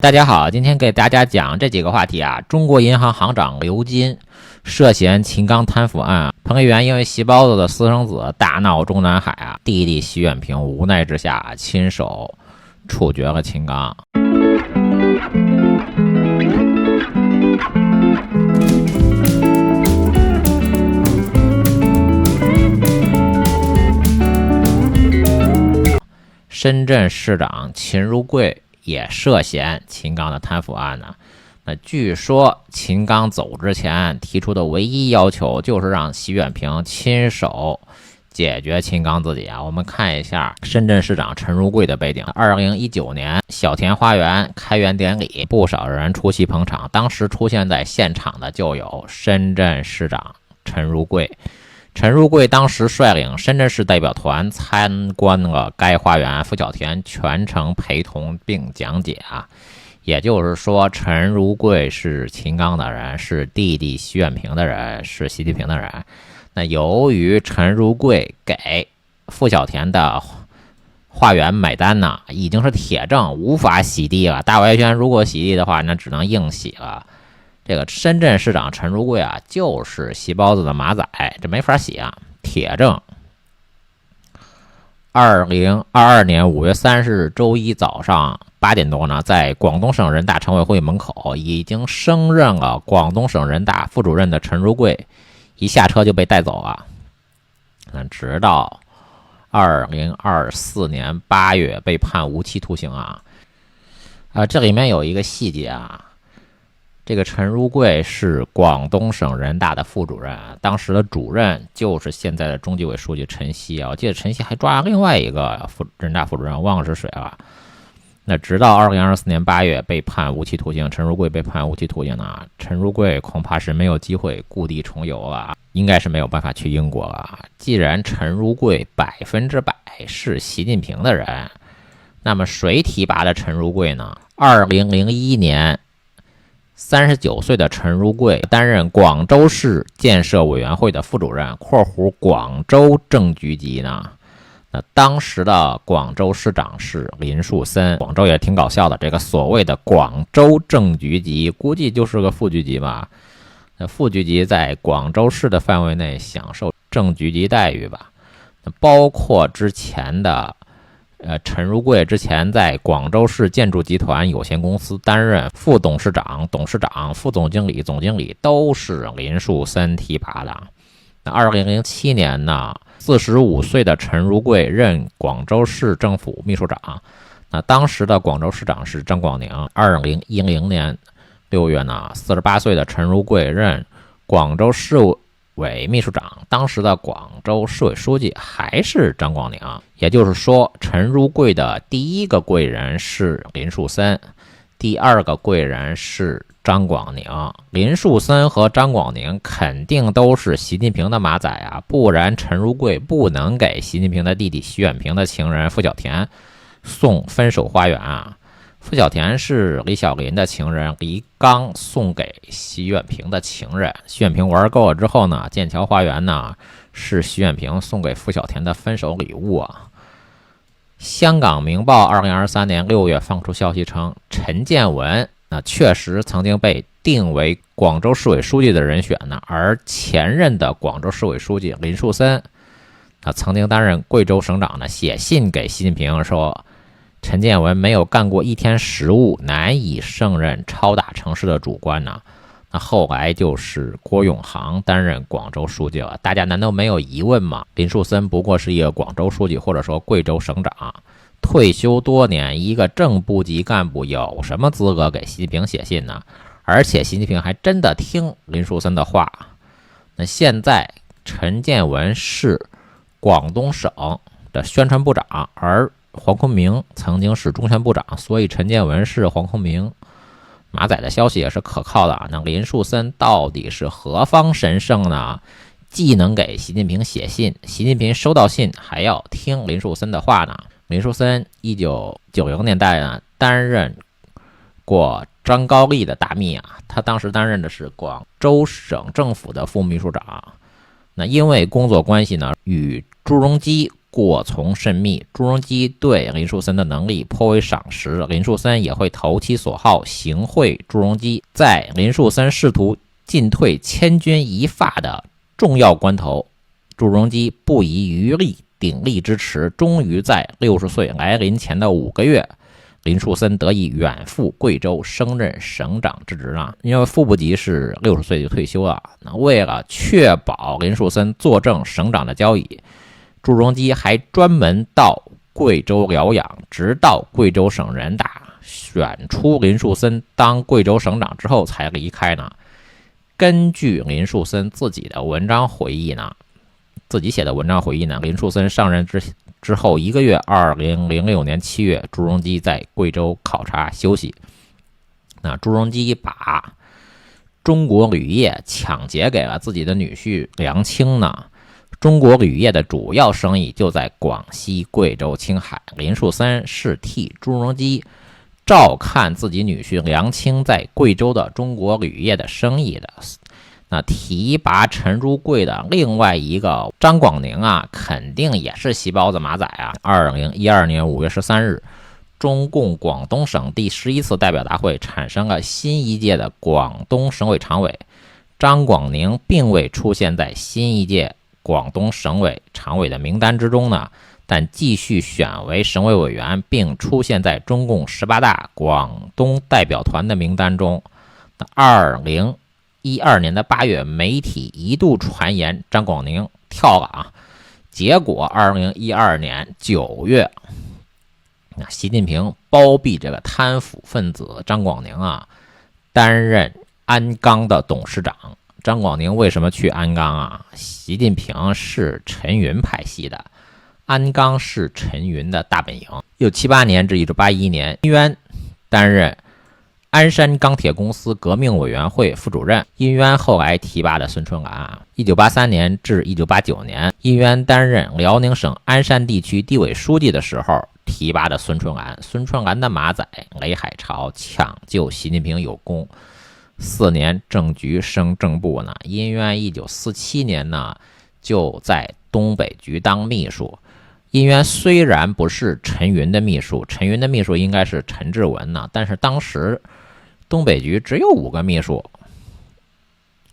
大家好，今天给大家讲这几个话题啊。中国银行行长刘金涉嫌秦刚贪腐案，彭丽媛因为席包子的私生子大闹中南海啊，弟弟习远平无奈之下亲手处决了秦刚。深圳市长秦如贵也涉嫌秦刚的贪腐案呢。那据说秦刚走之前提出的唯一要求就是让习近平亲手解决秦刚自己啊。我们看一下深圳市长陈如贵的背景。2019年小田花园开园典礼，不少人出席捧场，当时出现在现场的就有深圳市长陈如贵。陈如贵当时率领深圳市代表团参观了该花园，傅小田全程陪同并讲解啊。也就是说，陈如贵是秦刚的人，是弟弟习近平的人，是习近平的人。那由于陈如贵给傅小田的花园买单呢，已经是铁证，无法洗地了。大外宣如果洗地的话，那只能硬洗了。这个深圳市长陈如贵啊，就是席包子的马仔，这没法洗啊，铁证。2022年5月30日周一早上8点多呢，在广东省人大常委会门口，已经升任了广东省人大副主任的陈如贵，一下车就被带走了。直到2024年8月被判无期徒刑啊。这里面有一个细节啊。这个陈如贵是广东省人大的副主任，当时的主任就是现在的中纪委书记陈希啊。我记得陈希还抓了另外一个人大副主任，忘了是谁了。那直到2024年8月被判无期徒刑，陈如贵被判无期徒刑呢，陈如贵恐怕是没有机会故地重游了，应该是没有办法去英国了。既然陈如贵100%是习近平的人，那么谁提拔的陈如贵呢？2001年。39岁的陈如贵担任广州市建设委员会的副主任（广州正局级）呢。那当时的广州市长是林树森。广州也挺搞笑的，这个所谓的广州正局级，估计就是个副局级吧。那副局级在广州市的范围内享受正局级待遇吧。那包括之前的。陈如贵之前在广州市建筑集团有限公司担任副董事长、董事长、副总经理、总经理，都是林树森提拔的。那2007年呢，45岁的陈如贵任广州市政府秘书长。那当时的广州市长是张广宁。2010年6月呢，48岁的陈如贵任广州市委秘书长，当时的广州市委书记还是张广宁。也就是说，陈如贵的第一个贵人是林树森，第二个贵人是张广宁。林树森和张广宁肯定都是习近平的马仔啊，不然陈如贵不能给习近平的弟弟习远平的情人傅小田送分手花园啊。傅小田是李小林的情人，李刚送给习近平的情人。习近平玩够了之后呢，剑桥花园呢是习近平送给傅小田的分手礼物啊。香港明报2023年6月放出消息称，陈建文确实曾经被定为广州市委书记的人选呢，而前任的广州市委书记林树森曾经担任贵州省长呢，写信给习近平说，陈建文没有干过一天实务，难以胜任超大城市的主官呢。那后来就是郭永航担任广州书记了，大家难道没有疑问吗？林树森不过是一个广州书记，或者说贵州省长，退休多年，一个正部级干部有什么资格给习近平写信呢？而且习近平还真的听林树森的话。那现在陈建文是广东省的宣传部长，而黄坤明曾经是中宣部长，所以陈建文是黄坤明马仔的消息也是可靠的啊。那林树森到底是何方神圣呢？既能给习近平写信，习近平收到信还要听林树森的话呢？林树森1990年代呢担任过张高丽的大秘啊，他当时担任的是广州省政府的副秘书长。那因为工作关系呢，与朱镕基过从甚密，朱镕基对林树森的能力颇为赏识，林树森也会投其所好，行贿朱镕基。在林树森试图进退千钧一发的重要关头，朱镕基不遗余力鼎力支持，终于在60岁来临前的5个月，林树森得以远赴贵州升任省长之职了。因为副部级是60岁就退休了，那为了确保林树森坐正省长的交椅，朱镕基还专门到贵州疗养，直到贵州省人大选出林树森当贵州省长之后才离开呢。根据林树森自己的文章回忆呢，自己写的文章回忆呢，林树森上任之后1个月，2006年7月，朱镕基在贵州考察休息。那朱镕基把中国铝业抢劫给了自己的女婿梁清呢。中国铝业的主要生意就在广西、贵州、青海，林树森是替朱镕基照看自己女婿梁清在贵州的中国铝业的生意的。那提拔陈如贵的另外一个张广宁啊，肯定也是戏包子马仔啊。2012年5月13日，中共广东省第11次代表大会产生了新一届的广东省委常委，张广宁并未出现在新一届广东省委常委的名单之中呢，但继续选为省委委员，并出现在中共18大广东代表团的名单中。2012年的8月，媒体一度传言张广宁跳了啊，结果2012年9月，习近平包庇这个贪腐分子张广宁啊，担任鞍钢的董事长。张广宁为什么去鞍钢啊？习近平是陈云派系的，鞍钢是陈云的大本营。1978年至1981年，殷渊担任鞍山钢铁公司革命委员会副主任，殷渊后来提拔的孙春兰。1983年至1989年，殷渊担任辽宁省鞍山地区地委书记的时候提拔的孙春兰。孙春兰的马仔雷海潮抢救习近平有功，4年政局升正部呢。殷渊1947年呢就在东北局当秘书。殷渊虽然不是陈云的秘书，陈云的秘书应该是陈志文呢，但是当时东北局只有5个秘书，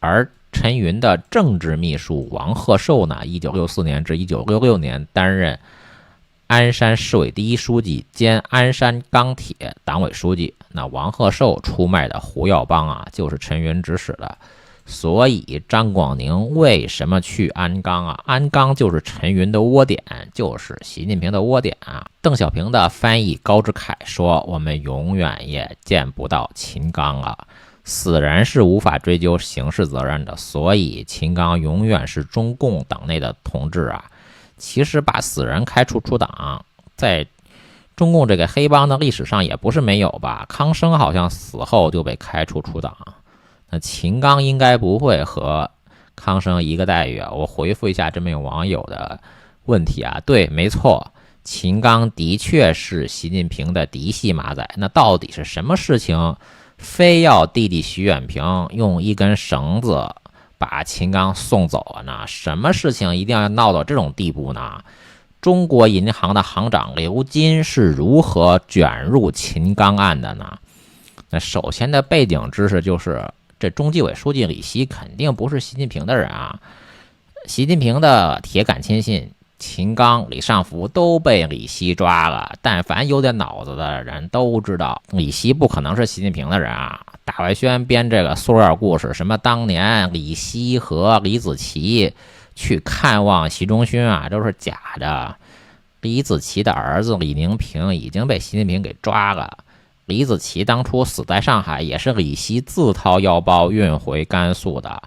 而陈云的政治秘书王鹤寿呢，1964年至1966年担任鞍山市委第1书记兼鞍山钢铁党委书记。那王鹤寿出卖的胡耀邦啊，就是陈云指使的。所以张广宁为什么去鞍钢啊？鞍钢就是陈云的窝点，就是习近平的窝点啊。邓小平的翻译高志凯说，我们永远也见不到秦刚了，死人是无法追究刑事责任的，所以秦刚永远是中共党内的同志啊。其实把死人开除出党，在中共这个黑帮的历史上也不是没有吧。康生好像死后就被开除出党，那秦刚应该不会和康生一个待遇啊。我回复一下这名网友的问题啊，对，没错，秦刚的确是习近平的嫡系马仔。那到底是什么事情非要弟弟徐远平用一根绳子把秦刚送走了呢？什么事情一定要闹到这种地步呢？中国银行的行长刘金是如何卷入秦刚案的呢？那首先的背景知识就是，这中纪委书记李希肯定不是习近平的人啊。习近平的铁杆亲信秦刚、李尚福都被李希抓了，但凡有点脑子的人都知道李希不可能是习近平的人啊。大外宣编这个塑料故事，什么当年李希和李子柒去看望习仲勋啊，都是假的。李子柒的儿子李宁平已经被习近平给抓了。李子柒当初死在上海，也是李希自掏腰包运回甘肃的。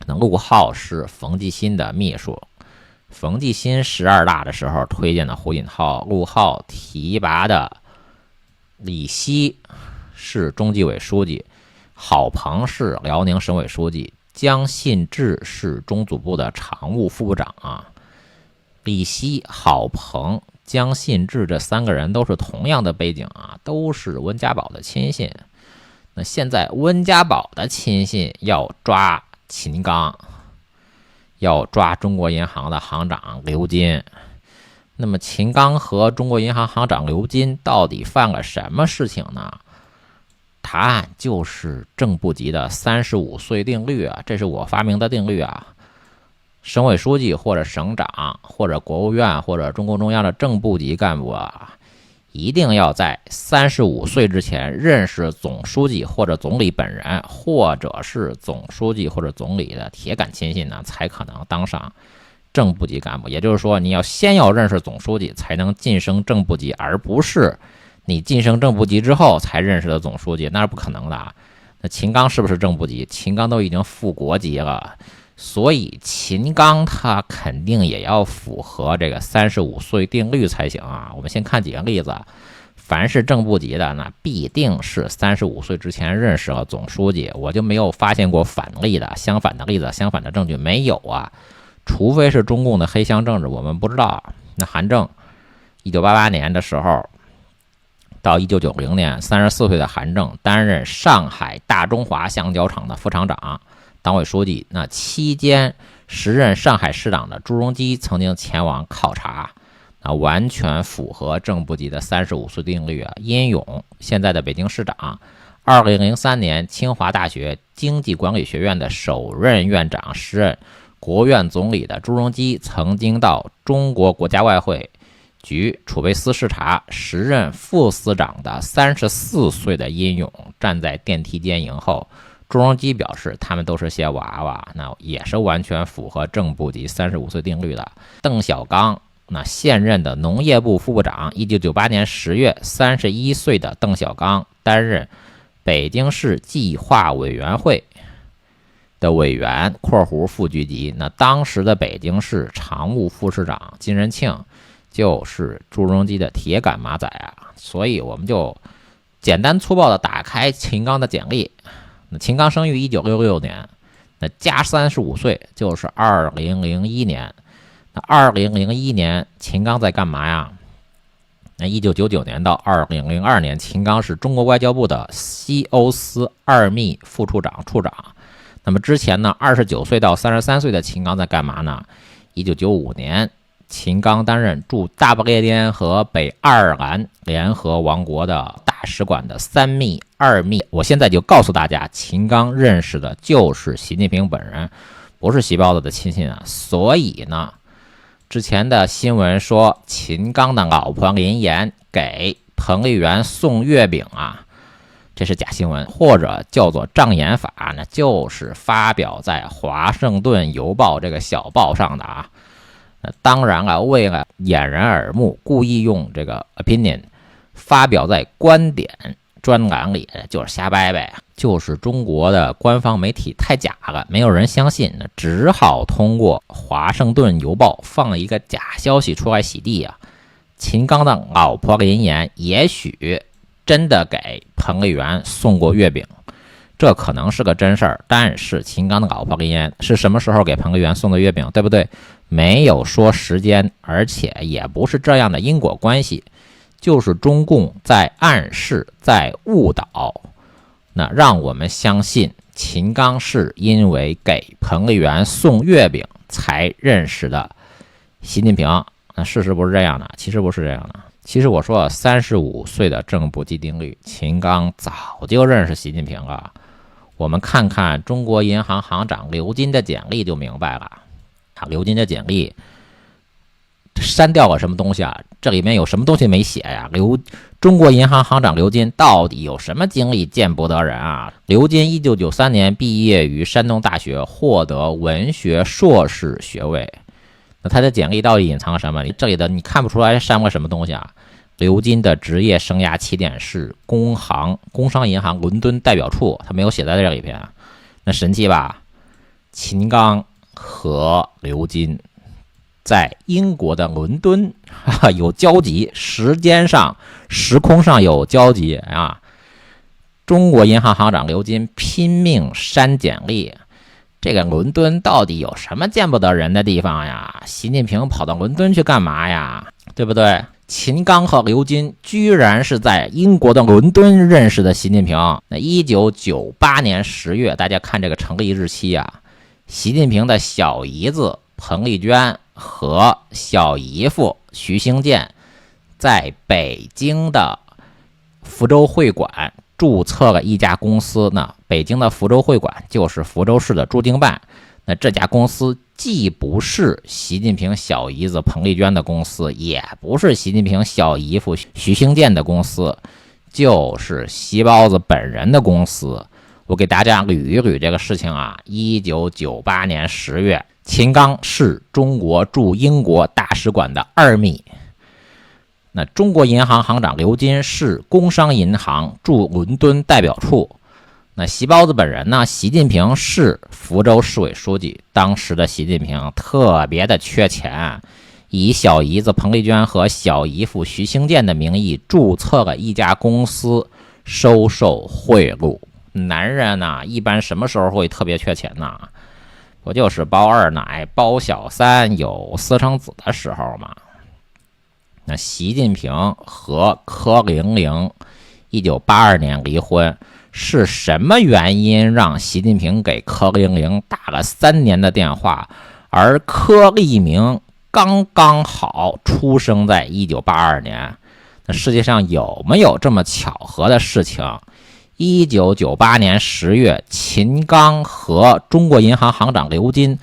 那陆浩是冯继新的秘书，冯继新12大的时候推荐的胡锦涛，陆浩提拔的。李希是中纪委书记，郝鹏是辽宁省委书记，江信志是中组部的常务副部长啊。李希、郝鹏、江信志这3个人都是同样的背景啊，都是温家宝的亲信。那现在温家宝的亲信要抓秦刚，要抓中国银行的行长刘金。那么秦刚和中国银行行长刘金到底犯了什么事情呢？答案就是正部级的35岁定律啊，这是我发明的定律啊。省委书记或者省长或者国务院或者中共中央的正部级干部啊，一定要在35岁之前认识总书记或者总理本人，或者是总书记或者总理的铁杆亲信呢，才可能当上正部级干部。也就是说，你要先要认识总书记才能晋升正部级，而不是你晋升正部级之后才认识的总书记，那是不可能的啊。那秦刚是不是正部级？秦刚都已经副国级了，所以秦刚他肯定也要符合这个35岁定律才行啊。我们先看几个例子，凡是正部级的，那必定是35岁之前认识了总书记，我就没有发现过反例的，相反的例子、相反的证据没有啊。除非是中共的黑箱政治，我们不知道。那韩正1988年的时候到1990年，34岁的韩正担任上海大中华橡胶厂的副厂长、党委书记。那期间，时任上海市长的朱镕基曾经前往考察，完全符合正部级的35岁定律啊。殷勇现在的北京市长，2003年清华大学经济管理学院的首任院长，时任国务院总理的朱镕基曾经到中国国家外汇局储备司视察，时任副司长的34岁的殷勇站在电梯间迎候。朱镕基表示，他们都是些娃娃，那也是完全符合正部级35岁定律的。邓小刚，那现任的农业部副部长，1998年10月，31岁的邓小刚担任北京市计划委员会的委员（副局级）。那当时的北京市常务副市长金仁庆就是朱镕基的铁杆马仔啊。所以我们就简单粗暴的打开秦刚的简历。那秦刚生于1966年，那加35岁就是2001年。那2001年秦刚在干嘛呀？那1999年到2002年，秦刚是中国外交部的西欧司2秘副处长、处长。那么之前呢，29岁到33岁的秦刚在干嘛呢？1995年，秦刚担任驻大不列颠和北爱尔兰联合王国的大使馆的3秘、2秘。我现在就告诉大家，秦刚认识的就是习近平本人，不是习包子的亲信啊。所以呢，之前的新闻说秦刚的老婆林妍给彭丽媛送月饼啊，这是假新闻，或者叫做障眼法，那就是发表在华盛顿邮报这个小报上的啊。当然了，为了掩人耳目，故意用这个 opinion 发表在观点专栏里，就是瞎掰掰，就是中国的官方媒体太假了，没有人相信，只好通过华盛顿邮报放了一个假消息出来洗地啊。秦刚的老婆林妍也许真的给彭丽媛送过月饼，这可能是个真事儿。但是秦刚的老婆林妍是什么时候给彭丽媛送的月饼，对不对？没有说时间，而且也不是这样的因果关系，就是中共在暗示，在误导，那让我们相信秦刚是因为给彭丽媛送月饼才认识的习近平。那事实不是这样的，其实不是这样的。其实我说35岁的正部级定律，秦刚早就认识习近平了。我们看看中国银行行长刘金的简历就明白了。刘金的简历删掉了什么东西啊？这里面有什么东西没写呀？中国银行行长刘金到底有什么经历，见不得人啊？刘金1993年毕业于山东大学，获得文学硕士学位。那他的简历到底隐藏了什么？这里的你看不出来删了什么东西啊？刘金的职业生涯起点是工商银行伦敦代表处，他没有写在这里边。那神奇吧？秦刚和刘金在英国的伦敦有交集，时空上有交集啊！中国银行行长刘金拼命删简历，这个伦敦到底有什么见不得人的地方呀？习近平跑到伦敦去干嘛呀？对不对？秦刚和刘金居然是在英国的伦敦认识的习近平。那1998年10月，大家看这个成立日期啊，习近平的小姨子彭丽娟和小姨夫徐兴建在北京的福州会馆注册了一家公司呢。北京的福州会馆就是福州市的驻京办。那这家公司既不是习近平小姨子彭丽娟的公司，也不是习近平小姨夫徐兴建的公司，就是习包子本人的公司。我给大家捋一捋这个事情啊。1998年10月，秦刚是中国驻英国大使馆的二秘。那中国银行行长刘金是工商银行驻伦敦代表处。那习包子本人呢，习近平是福州市委书记。当时的习近平特别的缺钱，以小姨子彭丽娟和小姨夫徐兴建的名义注册了一家公司，收受贿赂。男人呢，一般什么时候会特别缺钱呢？不就是包二奶、包小三、有私生子的时候吗？那习近平和柯玲玲1982年离婚，是什么原因让习近平给柯玲玲打了3年的电话？而柯立明刚刚好出生在1982年。那世界上有没有这么巧合的事情？1998年10月，秦刚和中国银行行长刘金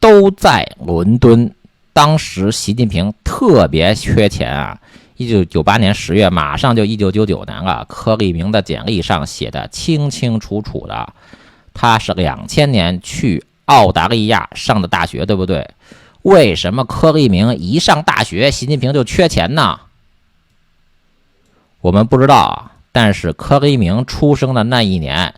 都在伦敦。当时习近平特别缺钱啊。1998年10月，马上就1999年了。柯立明的简历上写的清清楚楚的，他是2000年去澳大利亚上的大学，对不对？为什么柯立明一上大学，习近平就缺钱呢？我们不知道啊。但是柯立明出生的那一年，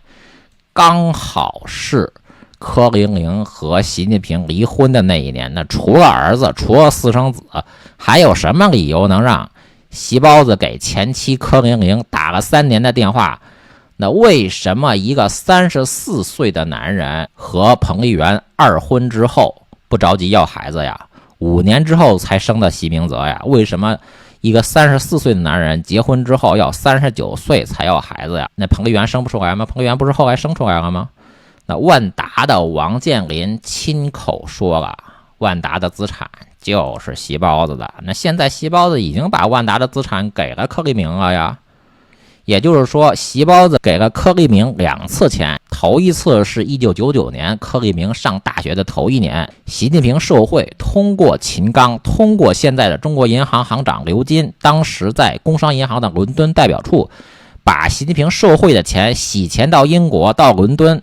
刚好是柯玲玲和习近平离婚的那一年。那除了儿子，除了私生子，还有什么理由能让习包子给前妻柯玲玲打了3年的电话？那为什么一个34岁的男人和彭丽媛二婚之后不着急要孩子呀？5年之后才生的习明泽呀？为什么一个34岁的男人结婚之后要39岁才要孩子呀？那彭丽媛生不出来吗？彭丽媛不是后来生出来了吗？那万达的王健林亲口说了，万达的资产就是习包子的。那现在习包子已经把万达的资产给了柯立明了呀。也就是说，习包子给了柯立明2次钱。头一次是1999年柯立明上大学的头1年，习近平受贿，通过秦刚，通过现在的中国银行行长刘金，当时在工商银行的伦敦代表处，把习近平受贿的钱洗钱到英国，到伦敦。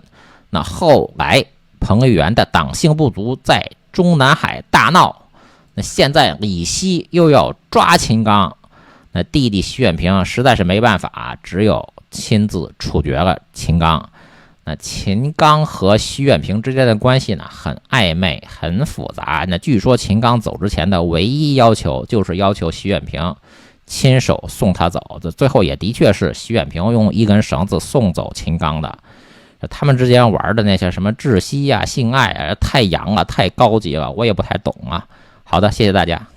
那后来彭丽媛的党性不足，在中南海大闹。那现在李希又要抓秦刚，那弟弟徐远平实在是没办法，只有亲自处决了秦刚。那秦刚和徐远平之间的关系呢，很暧昧，很复杂。那据说秦刚走之前的唯一要求，就是要求徐远平亲手送他走。这最后也的确是徐远平用一根绳子送走秦刚的。他们之间玩的那些什么窒息啊、性爱啊，太洋了，太高级了，我也不太懂啊。好的，谢谢大家。